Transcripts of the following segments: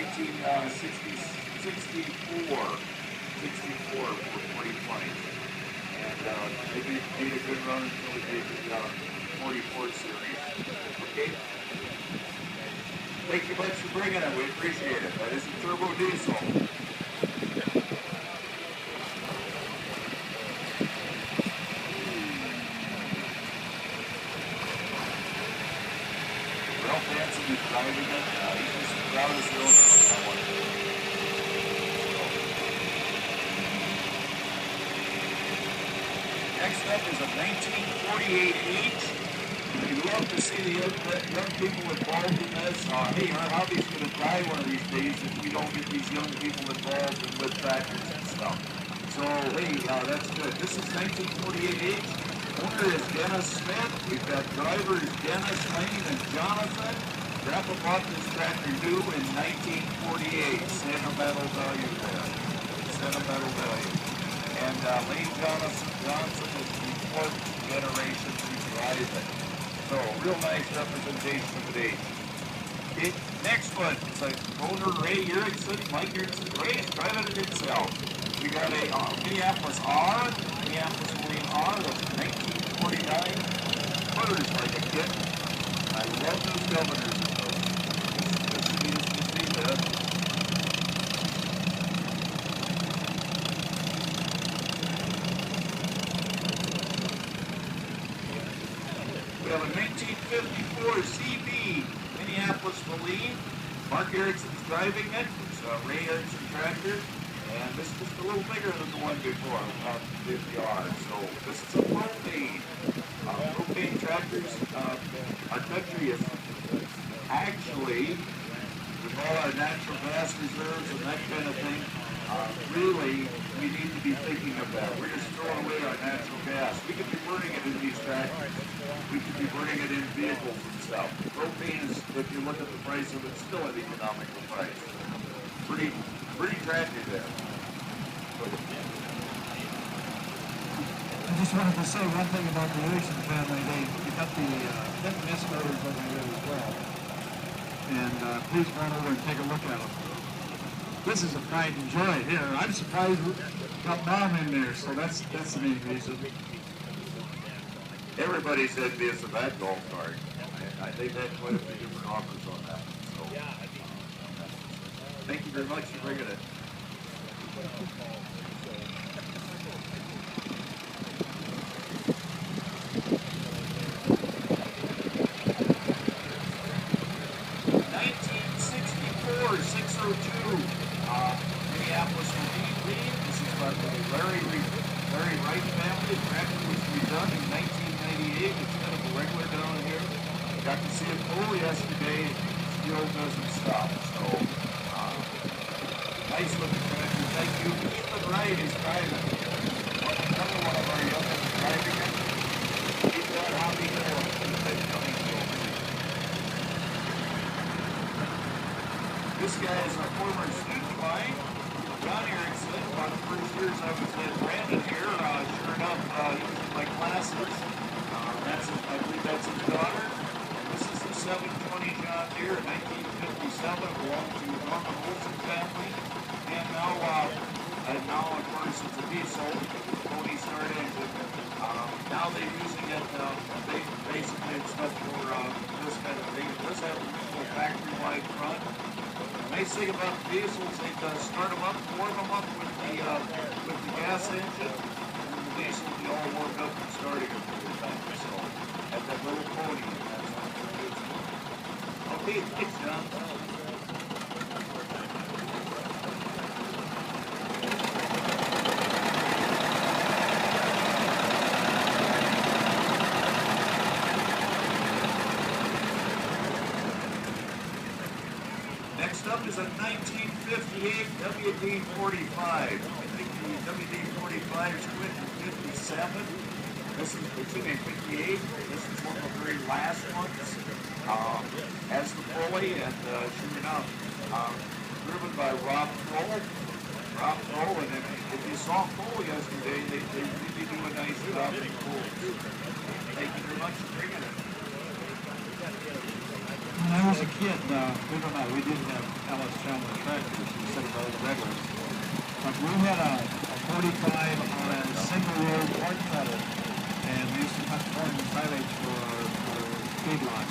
64 for 4020. And maybe it made a good run until we did the 44 series. Okay? Thank you much for bringing it. We appreciate it. That is a turbo diesel. Ralph Hanson is driving it. He's just the proudest owner on that one. Next up is a 1948 H. We'd love to see the young people involved in this. Hey, our hobby's going to die one of these days if we don't get these young people involved in with tractors and stuff. So, hey, that's good. This is 1948 H. Owner is Dennis Smith. We've got drivers Dennis Lane and Jonathan. Grandpa bought this tractor new in 1948. Sentimental value there. Sentimental value. And Lane Johnson is the fourth generation to drive it. So, real nice representation of the age. Okay, next one. It's like owner Ray Erickson, Mike Erickson. Ray's driving it himself. We got a Minneapolis R, Minneapolis Marine R, that's 1949. Butters like a kid. I love those governors. Just need that. We have a 1954 CB Minneapolis Marine. Mark Erickson's driving it. It's a Ray Erickson tractor. And this is just a little bigger than the one before, the R. So this is a propane. Propane tractors. Our country is actually, with all our natural gas reserves and that kind of thing, really, we need to be thinking of that. We're just throwing away our natural gas. We could be burning it in these tractors. We could be burning it in vehicles and stuff. Propane is, if you look at the price of it, still an economical price. Pretty tractor there. I just wanted to say one thing about the Erickson family. They got the Miss motors over here as well. And please run over and take a look at them. This is a pride and joy here. I'm surprised we got Mom in there, so that's the main reason. Everybody's envious of that golf cart. And they've had quite a few different offers on that. So, thank you very much for bringing it. 602, Minneapolis Marine League. This is by the Larry Wright family. The tractor was redone in 1998. It's kind of a regular down here. Got to see it full yesterday. Still doesn't stop. So, nice looking tractor. Thank you. Ethan Wright is driving. Another one of our youngest driving it. Keep that hobby going. This guy is a former student of mine, John Erickson. One of the first years I was at Brandon here, sure enough, he was in my classes. I believe that's his daughter. And this is the 720 John Deere, 1957, belonged to Norman Olson family. And now of course, it's a diesel, Pony Start engine. Now they're using it, basically it's not for this kind of thing. It does have a little factory-wide front. The nice thing about the diesels, they start them up, warm them up with the gas engine, and the diesel will be all warmed up and starting it for the time. So, at that little pony, that's what they're using. Okay, thanks, John. Next up is a 1958 WD-45. I think the WD-45s quit in 57. This is, 58. This is one of the very last ones. Has the pulley, and sure enough, driven by Rob Kroll. And if you saw Kroll yesterday, they really do a nice job in Kroll. Thank you very much for bringing it. When I was a kid, believe it or not, we did have Alice Chandler tractors instead of all the regulars. But we had a 45 on a single road corn cutter, and we used to cut corn and silage for feedlot.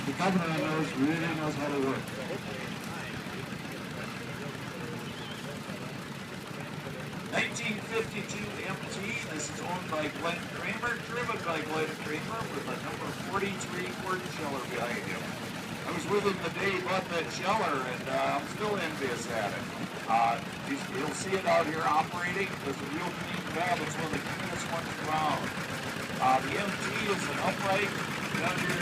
The governor I knows really knows how to work. 1952 MT. This is owned by Glenn Kramer, driven by Glenn Kramer with a number 43 Ford Scheller behind him. I was with him the day he bought that Scheller, and I'm still envious at it. You'll see it out here operating. There's a real clean cab. It's one of the cleanest ones around. The MT is an upright down here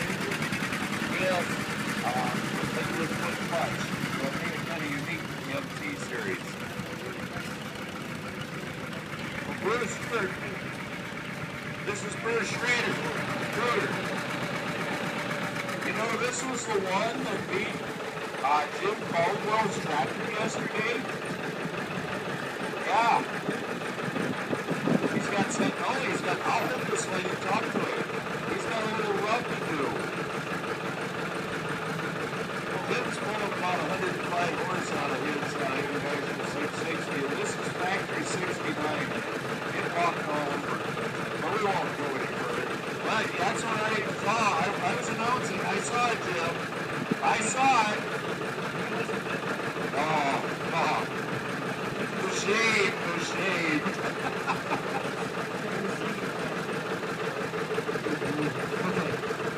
with regular foot clutch. So it made it kind of unique to the MT series. Bruce Schroeder. This is Bruce Schroeder. You know, this was the one that beat Jim Caldwell's tractor yesterday. Yeah. I'll hold this lady and talk to him. He's got a little rub to do. Jim's pulling about 105 horse out of his International 660, and this is factory 69. It walked all over. But we won't go any further. But that's what I saw. I was announcing. I saw it, Jim. I saw it. Oh. No shade.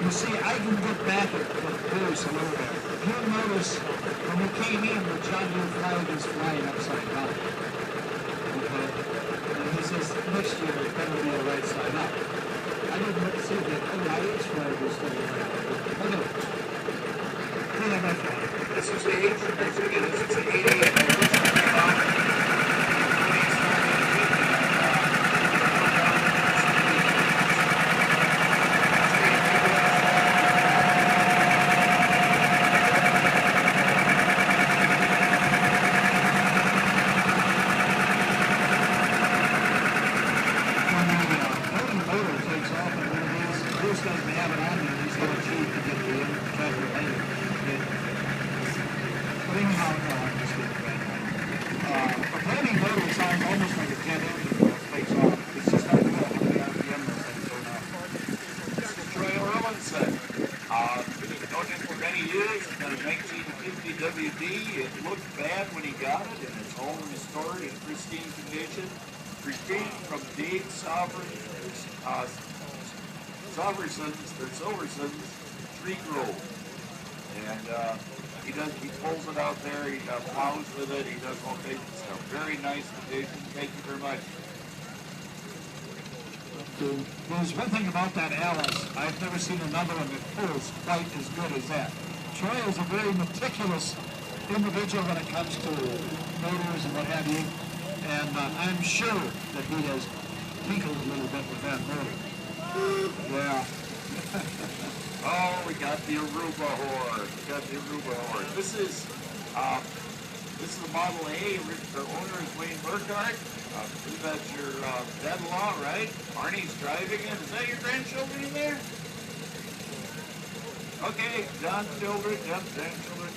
You see, I can get back at Bruce a little bit. You'll notice when we came in, the John Deere flag is flying upside down. Okay? And he says, next year it better be the right side up. I didn't see that OIH flag was still right. Okay. Yeah, my friend. This is the 88. WD, it looked bad when he got it, and it's all restored in pristine condition. Retrieved from Dave Silverson's Tree Grove. And he pulls it out there, he plows with it, he does all kinds of stuff. Very nice condition. Thank you very much. There's one thing about that Alice, I've never seen another one that pulls quite as good as that. Troy is a very meticulous individual when it comes to motors and what have you, and I'm sure that he has tinkled a little bit with that motor. Yeah. Oh, we got the Aruba horse. This is a Model A. The owner is Wayne Burkhardt. I believe that's your dad-in-law, right? Arnie's driving it. Is that your grandchildren in there? Okay, John's grandchildren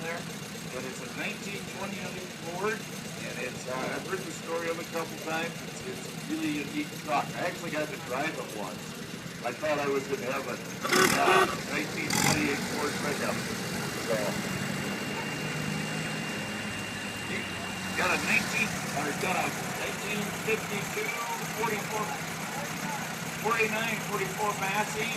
there. But it's a 1920 Ford, and it's I've heard the story of it a couple times. It's a really unique truck. I actually got to drive it once. I thought I was in heaven. 1928 Ford pickup. So got a 1952 44 Massey.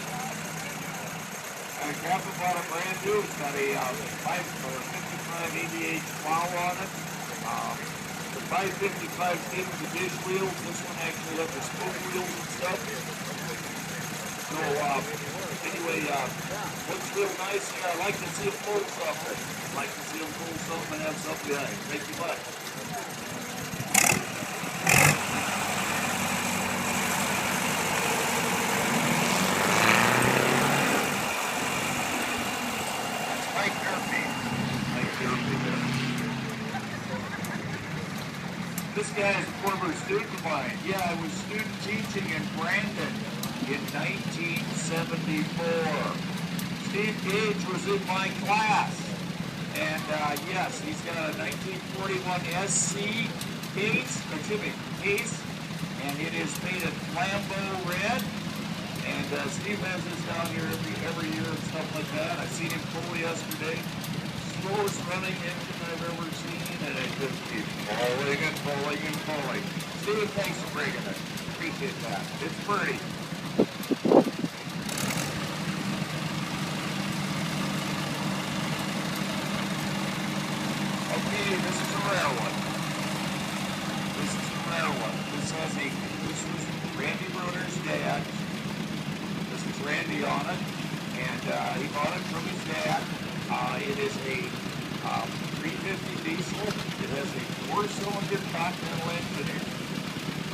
Grandpa bought a brand new. It's got a 55 ADH plow on it. The 555 came with the dish wheels. This one actually has the spoke wheels and stuff. So anyway, looks real nice here. I like to see them pull something. And have something behind. Thank you much. This guy is a former student of mine. Yeah, I was student teaching in Brandon in 1974. Steve Gage was in my class. And yes, he's got a 1941 SC case, and it is painted Flambeau red. And Steve has this down here every year and stuff like that. I seen him pull yesterday. Slowest running engine I've ever seen, and it just keeps pulling and pulling and pulling. Steve, thanks for bringing it. Appreciate that. It's pretty. Okay, this is a rare one. This is a rare one. This was Randy Bruner's dad. This is Randy on it, and he bought it from his dad. It is a 350 diesel. It has a 4-cylinder Continental engine in it.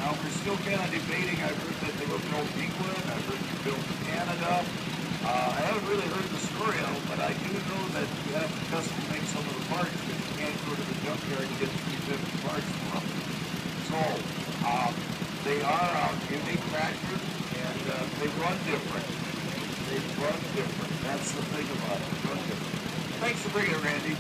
Now we're still kind of debating. I've heard that they were built in England. I've heard they're built in Canada. I haven't really heard the story of it, but I do know that you have to custom make some of the parts because you can't go to the junkyard and get 350 parts for them. So they are a unique tractor, and they run different. They run different. That's the thing about it. They run different. Thanks for bringing it, Randy.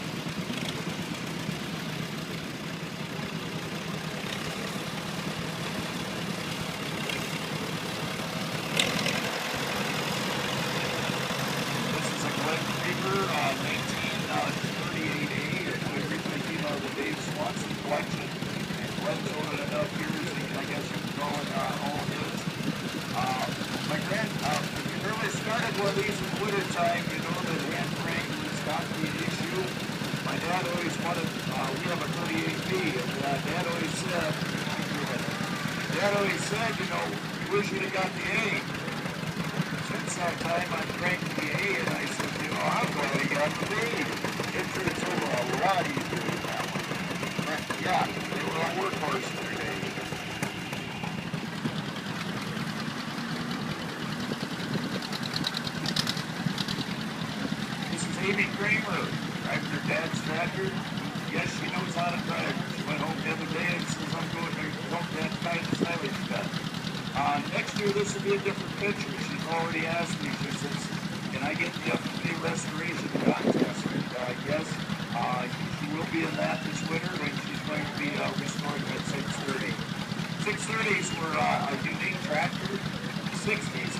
This is a Glen Creeper 1938A. It originally came out of the Dave Swanson collection. And Glen's owned it enough years that I guess you can call it all his. If you really started one of these in winter time, you know that hand crank was got to be an issue. My dad always wanted, we have a 38B, and Dad always said, you know, wish you'd have got the A. Since that time, I cranked the A, and I said, you know, I'm glad I got the B. It turns over a lot easier than that one. Yeah, they were a workhorse in their day. Amy Kramer, driving her dad's tractor. Yes, she knows how to drive. She went home the other day and says, I'm going to help Dad find the silage bed. Next year, this will be a different picture. She's already asked me, she says, can I get the FFA restoration contest? And yes, she will be in that this winter, and she's going to be restoring at 630. 630s were a unique tractor. 60s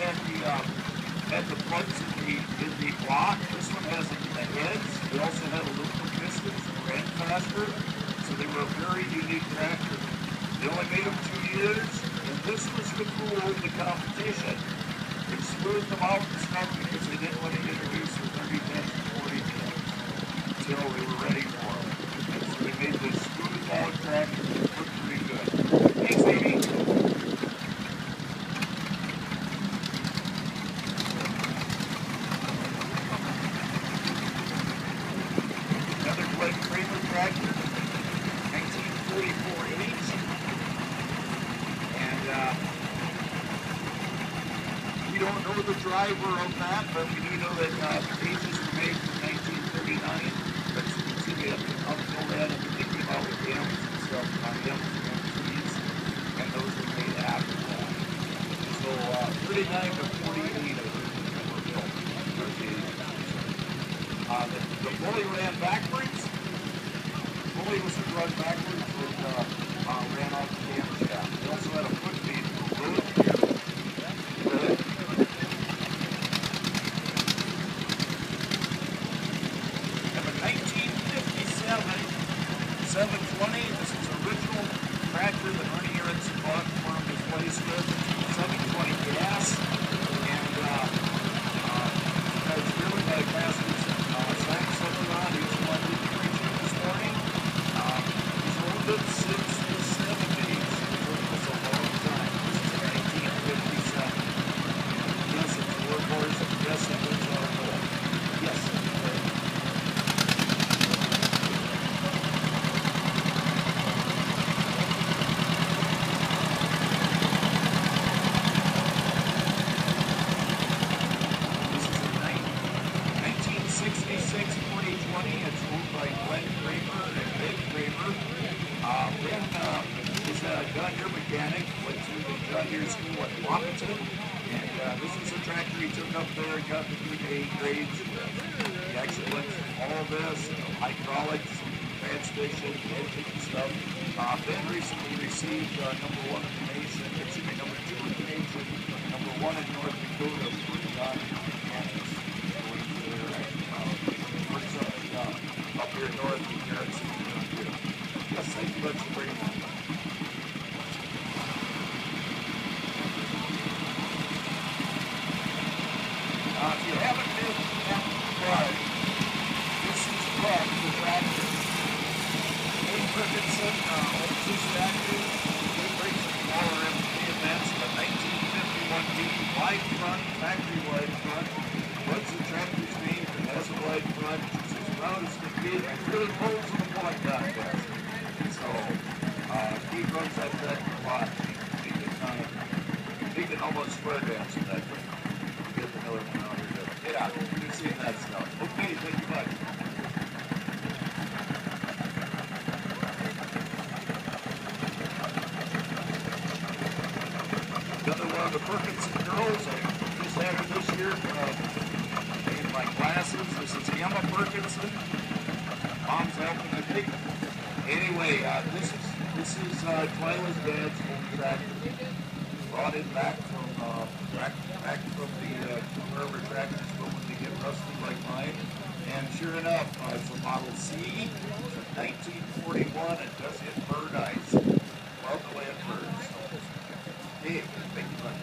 had the plugs in the block. This one has the heads. They also had aluminum pistons and ran faster. So they were a very unique tractor. They only made them 2 years, and this was the cool of the competition. They smoothed them out and stuff because they didn't want to introduce the 3010s and 4010s until they were ready for them. And so they made this smoothed out tractor that looked pretty good. Thanks, Amy. Tractor, 1944 H, and we don't know the driver of that, but we do know that the pages were made from 1939, but you can see we have to until that, and we're thinking about the M's and stuff, M's and MCs, and those were made after that. So 39 to 48 of those were built. The pulley ran backwards. Pulley was run backwards and ran off the camshaft. They also had a foot feed for both gears. And a 1957 720. This is original tractor that Ernie Aronson bought for him his place with. 720 gas. And it's driven by Pastor Zach Sutherland, who's the one who preached this morning. He's owned it since the 70s. It's a long time. This is 1957. Yes, it's a workhorse. Yes, it was our goal. Yes, It's owned by Glen Kramer and Vic Kramer. Ben is a John Deere mechanic, went to the John Deere school at Wapaton, and this is a tractor he took up there and got the good A grades. He actually went through all of this, hydraulics, transmission, engine and stuff. Ben recently received number 1 in the nation, excuse me, number 2 in the nation, number 1 in North Dakota for the mechanics. Works up here north of Garrison. Yes, thank you much for bringing that. If you haven't been at the park, this is Buck, the tractor. Dave Ferguson owns this tractor. He brings it all around the events. The 1951 D wide front, factory wide front. What's the tractor's name? It has a wide front. It's as proud as can be. It really pulls in the blood contest. So, he runs that tractor a lot. He can almost square dance in that thing. Get another one out here. Get out. You're seeing that stuff. Okay, thank you much. Another one of the Perkinson girls. I just had her this year in my classes. This is Emma Perkinson. Mom's helping me pick. Anyway, this is Twyla's dad's home tractor. Brought it back from the River tractors when they get rusty like mine. And sure enough, it's a Model C. It's a 1941. It does hit bird eyes. Love the way it burns. Hey, thank you much.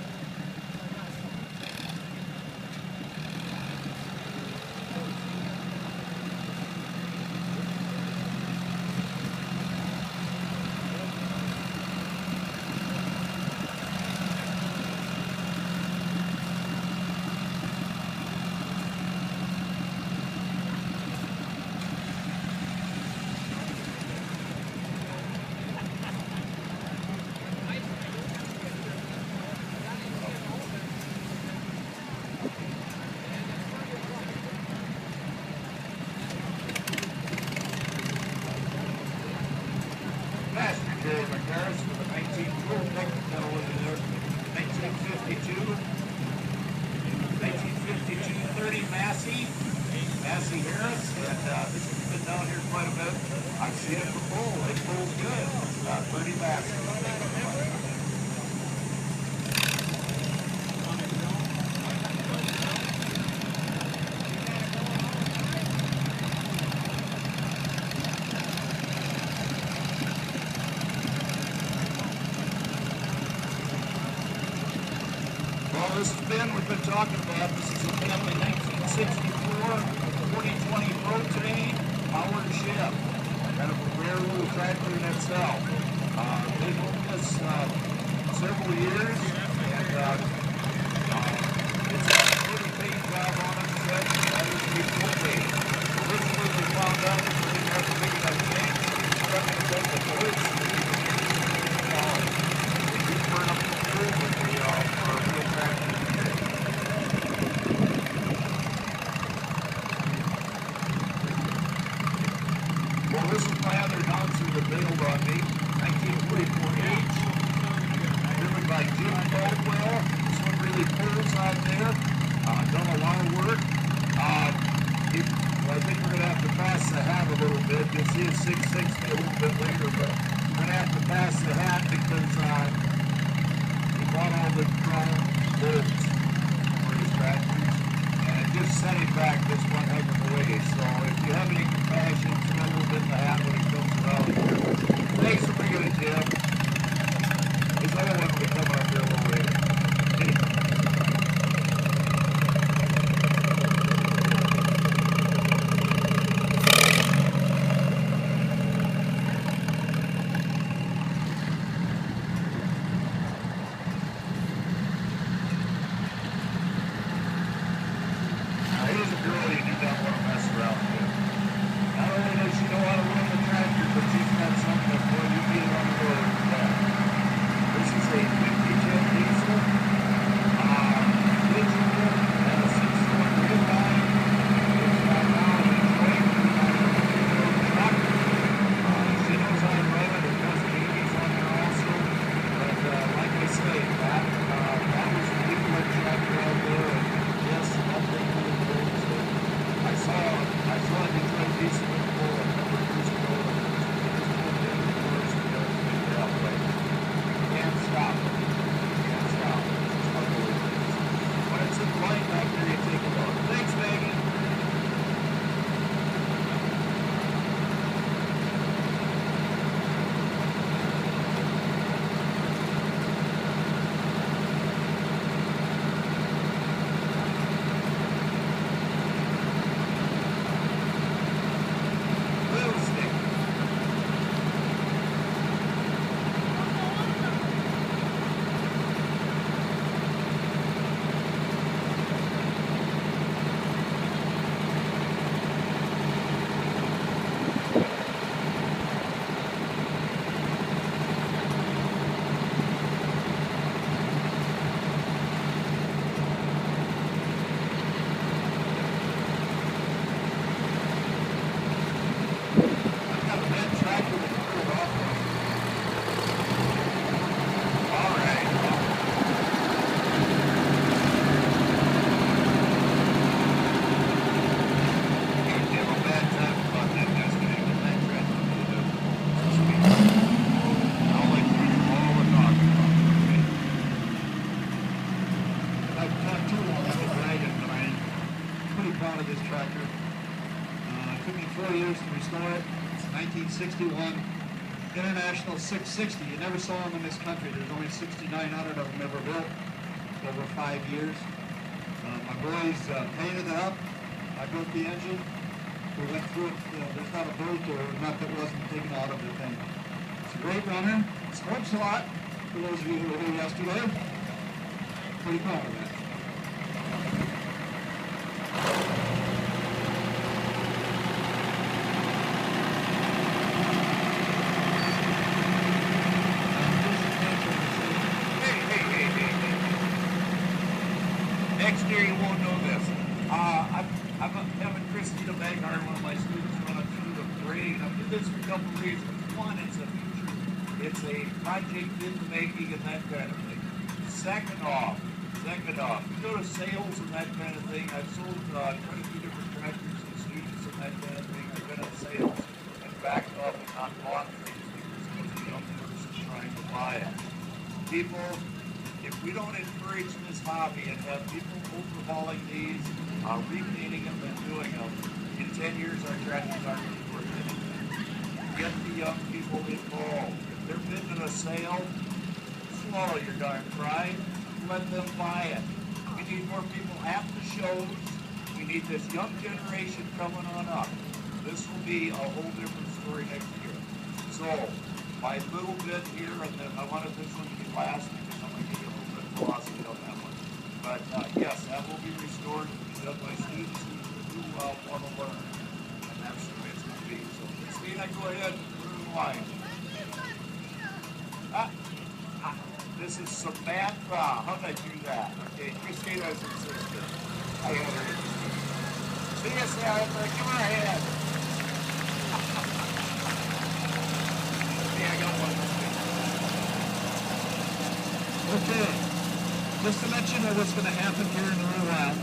Massey Harris, and this has been down here quite a bit. I've seen it before. It pulls good. Pretty Massey. Well, this has been, we've been talking about, this is a family 1964 2020 propane powered ship. Kind of a rare little tractor in itself. They've owned this several years, and it's got a pretty paint job on it, set, that is the propane. Originally they found out that they didn't have to make that tank, stuck in the bullets. They do burn up the fuel with the real tractor. Well, this is my other announcer that bailed on me, 1944H, driven by Jim Caldwell. This one really pulls out there, done a lot of work. I think we're going to have to pass the hat a little bit. You'll see a 660 a little bit later, but we're going to have to pass the hat because he bought all the chrome bolts for his tractors, and it just sent him back this one heck of a way. So if you have any compassion, throw a little bit in the hat when he comes around here. Thanks for bringing it, Jim. His other one will be coming up here a little later. Here's a girl you do not want to mess around with. Not only does she know how to run the track, 1961 International 660. You never saw them in this country. There's only 6,900 of them ever built over 5 years. My boys painted it up. I built the engine. We went through it. There's not a bolt or nut that wasn't taken out of the thing. It's a great runner. Smokes a lot. For those of you who were here yesterday, pretty proud of that. Next year you won't know this. I'm having Christina Baghart, one of my students, run it through the parade. I do this for a couple of reasons. One, it's a future. It's a project in the making and that kind of thing. Second off, you go to sales and that kind of thing. I've sold quite a few different tractors to students and that kind of thing. I've been in sales and backed up and not bought things because I was a young person trying to buy it. People, if we don't encourage this hobby and have people overhauling these, repainting them and doing them, in 10 years our tractors aren't going to be worth anything. Get the young people involved. If they're bidding at a sale, swallow your darn pride. Let them buy it. We need more people at the shows. We need this young generation coming on up. This will be a whole different story next year. So, my little bit here, and then I wanted this one to be last because I'm going to give you a little bit of philosophy on that one. But yes, that will be restored by students who want to learn. And that's the way it's going to be. So, Christina, go ahead and put it in line. This is Samantha. How did I do that? Okay, Christina's insisted. I had her insisted. See you, Samantha. Give her a hand. See, I got one. Okay. Just to let you know what's going to happen here in a little while.